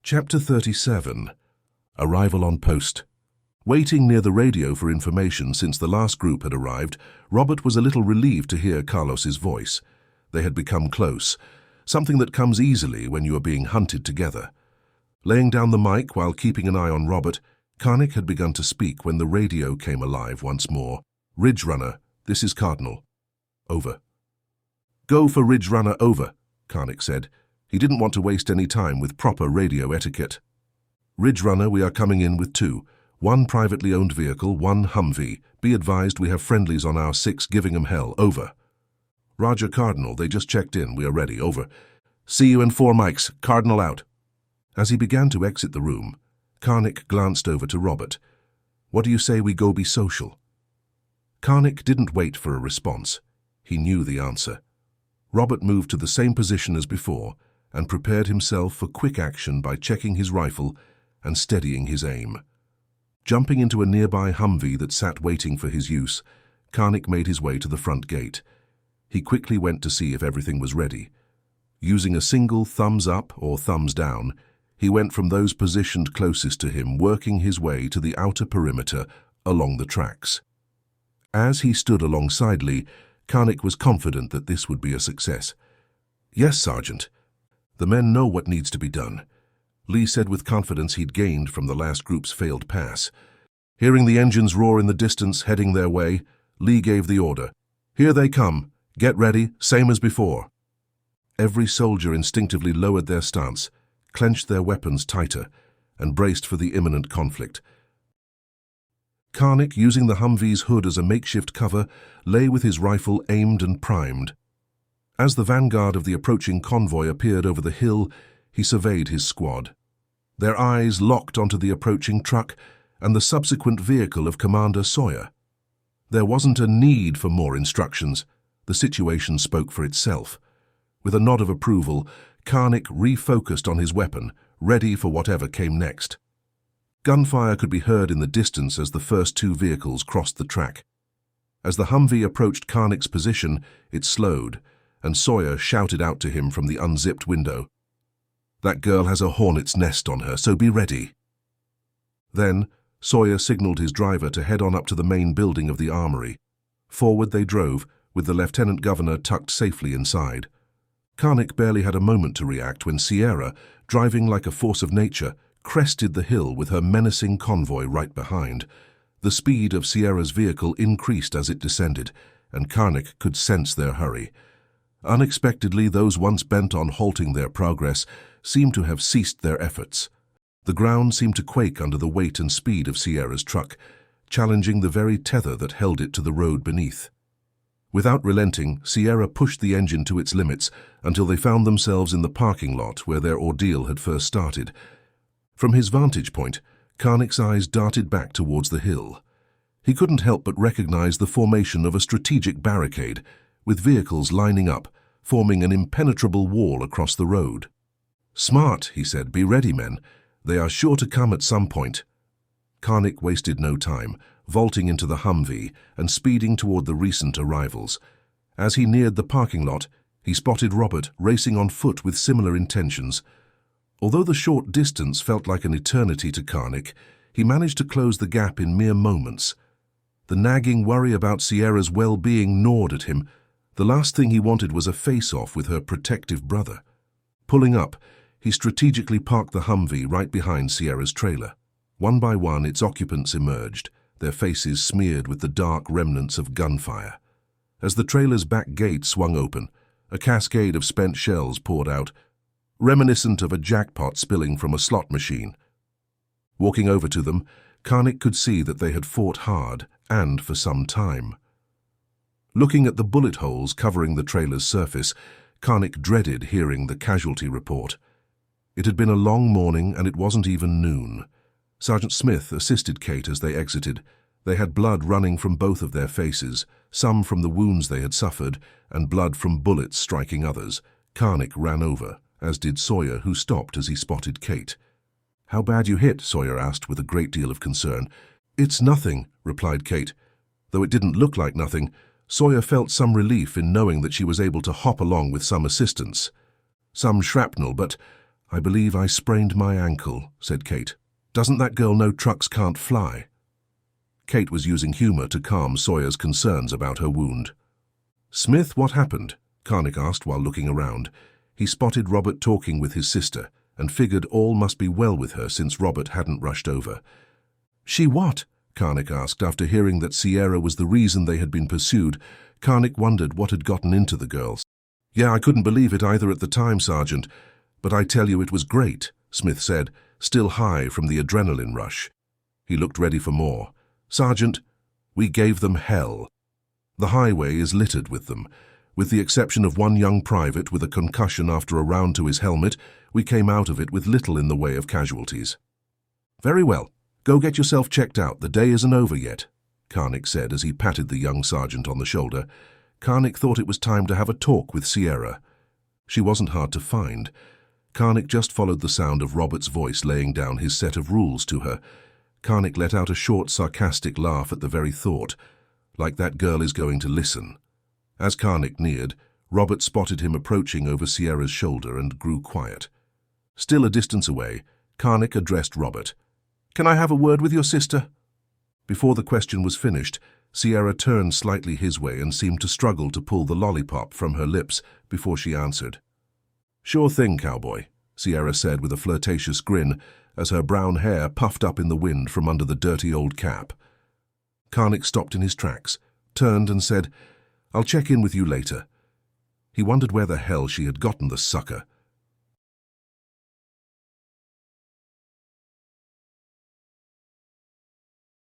Chapter 37. Arrival on post. Waiting near the radio for information since the last group had arrived, Robert was a little relieved to hear Carlos's voice. They had become close, something that comes easily when you are being hunted together. Laying down the mic while keeping an eye on Robert, Karnik had begun to speak when the radio came alive once more. "Ridge Runner, this is Cardinal. Over." "Go for Ridge Runner, over," Karnik said. He didn't want to waste any time with proper radio etiquette. "Ridge Runner, we are coming in with two. One privately owned vehicle, one Humvee. Be advised we have friendlies on our 6 giving 'em hell, over." "Roger, Cardinal, they just checked in. We are ready, over." "See you in 4 mics. Cardinal out." As he began to exit the room, Karnik glanced over to Robert. "What do you say we go be social?" Karnik didn't wait for a response. He knew the answer. Robert moved to the same position as before and prepared himself for quick action by checking his rifle and steadying his aim. Jumping into a nearby Humvee that sat waiting for his use, Karnik made his way to the front gate. He quickly went to see if everything was ready. Using a single thumbs up or thumbs down, he went from those positioned closest to him, working his way to the outer perimeter along the tracks. As he stood alongside Lee, Karnik was confident that this would be a success. "Yes, Sergeant. The men know what needs to be done," Lee said with confidence he'd gained from the last group's failed pass. Hearing the engines roar in the distance, heading their way, Lee gave the order. "Here they come. Get ready, same as before." Every soldier instinctively lowered their stance, clenched their weapons tighter, and braced for the imminent conflict. Karnik, using the Humvee's hood as a makeshift cover, lay with his rifle aimed and primed. As the vanguard of the approaching convoy appeared over the hill, he surveyed his squad. Their eyes locked onto the approaching truck and the subsequent vehicle of Commander Sawyer. There wasn't a need for more instructions. The situation spoke for itself. With a nod of approval, Karnik refocused on his weapon, ready for whatever came next. Gunfire could be heard in the distance as the first 2 vehicles crossed the track. As the Humvee approached Karnik's position, it slowed, and Sawyer shouted out to him from the unzipped window, "That girl has a hornet's nest on her, so be ready." Then, Sawyer signaled his driver to head on up to the main building of the armory. Forward they drove, with the lieutenant governor tucked safely inside. Karnik barely had a moment to react when Sierra, driving like a force of nature, crested the hill with her menacing convoy right behind. The speed of Sierra's vehicle increased as it descended, and Karnik could sense their hurry. Unexpectedly, those once bent on halting their progress seemed to have ceased their efforts. The ground seemed to quake under the weight and speed of Sierra's truck, challenging the very tether that held it to the road beneath. Without relenting, Sierra pushed the engine to its limits until they found themselves in the parking lot where their ordeal had first started. From his vantage point, Karnik's eyes darted back towards the hill. He couldn't help but recognize the formation of a strategic barricade, with vehicles lining up, forming an impenetrable wall across the road. "Smart," he said. "Be ready, men. They are sure to come at some point." Karnik wasted no time, vaulting into the Humvee and speeding toward the recent arrivals. As he neared the parking lot, he spotted Robert racing on foot with similar intentions. Although the short distance felt like an eternity to Karnik, he managed to close the gap in mere moments. The nagging worry about Sierra's well-being gnawed at him. The last thing he wanted was a face-off with her protective brother. Pulling up, he strategically parked the Humvee right behind Sierra's trailer. One by one, its occupants emerged, their faces smeared with the dark remnants of gunfire. As the trailer's back gate swung open, a cascade of spent shells poured out, reminiscent of a jackpot spilling from a slot machine. Walking over to them, Karnik could see that they had fought hard and for some time. Looking at the bullet holes covering the trailer's surface, Karnik dreaded hearing the casualty report. It had been a long morning and it wasn't even noon. Sergeant Smith assisted Kate as they exited. They had blood running from both of their faces, some from the wounds they had suffered, and blood from bullets striking others. Karnik ran over, as did Sawyer, who stopped as he spotted Kate. "How bad you hit?" Sawyer asked with a great deal of concern. "It's nothing," replied Kate. Though it didn't look like nothing, Sawyer felt some relief in knowing that she was able to hop along with some assistance. "Some shrapnel, but "I believe I sprained my ankle," said Kate. "Doesn't that girl know trucks can't fly?" Kate was using humor to calm Sawyer's concerns about her wound. "Smith, what happened?" Karnik asked while looking around. He spotted Robert talking with his sister and figured all must be well with her since Robert hadn't rushed over. "She what?" Karnik asked after hearing that Sierra was the reason they had been pursued. Karnik wondered what had gotten into the girls. "Yeah, I couldn't believe it either at the time, Sergeant. But I tell you it was great," Smith said, still high from the adrenaline rush. He looked ready for more. "Sergeant, we gave them hell. The highway is littered with them. With the exception of one young private with a concussion after a round to his helmet, we came out of it with little in the way of casualties." "Very well. Go get yourself checked out. The day isn't over yet," Karnik said as he patted the young sergeant on the shoulder. Karnik thought it was time to have a talk with Sierra. She wasn't hard to find. Karnik just followed the sound of Robert's voice laying down his set of rules to her. Karnik let out a short, sarcastic laugh at the very thought, like that girl is going to listen. As Karnik neared, Robert spotted him approaching over Sierra's shoulder and grew quiet. Still a distance away, Karnik addressed Robert. "Can I have a word with your sister?" Before the question was finished, Sierra turned slightly his way and seemed to struggle to pull the lollipop from her lips before she answered. "Sure thing, cowboy," Sierra said with a flirtatious grin as her brown hair puffed up in the wind from under the dirty old cap. Karnik stopped in his tracks, turned and said, "I'll check in with you later." He wondered where the hell she had gotten the sucker.